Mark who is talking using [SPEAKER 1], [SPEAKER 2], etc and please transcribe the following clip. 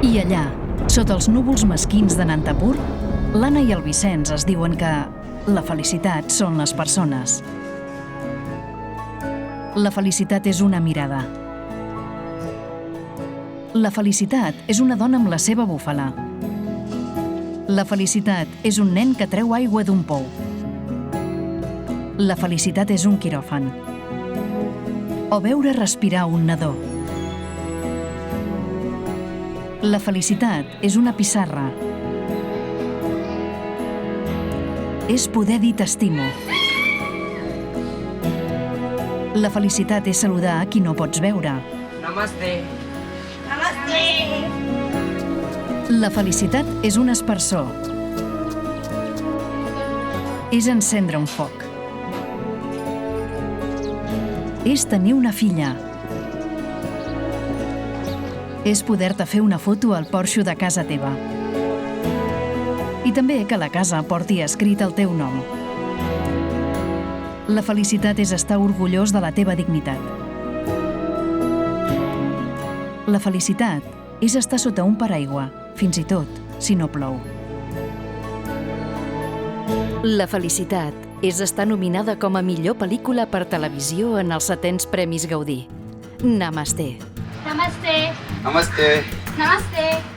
[SPEAKER 1] I allà, sota els núvols mesquins de Nantapur, l'Anna i el Vicenç es diuen que la felicitat són les persones. La felicitat és una mirada. La felicitat és una dona amb la seva búfala. La felicitat és un nen que treu aigua d'un pou. La felicitat és un quiròfan. O veure respirar un nadó. La felicitat és una pissarra. És poder dir t'estimo. La felicitat és saludar a qui no pots veure.
[SPEAKER 2] Namaste.
[SPEAKER 1] La felicitat és un aspersor. És encendre un foc. És tenir una filla. És poder-te fer una foto al porxo de casa teva. I també que la casa porti escrit el teu nom. La felicitat és estar orgullós de la teva dignitat. La felicitat és estar sota un paraigua, fins i tot si no plou.
[SPEAKER 3] La felicitat és estar nominada com a millor pel·lícula per televisió en els 7è Premis Gaudí. Namaste.
[SPEAKER 4] Namaste.
[SPEAKER 2] Namaste.
[SPEAKER 4] Namaste.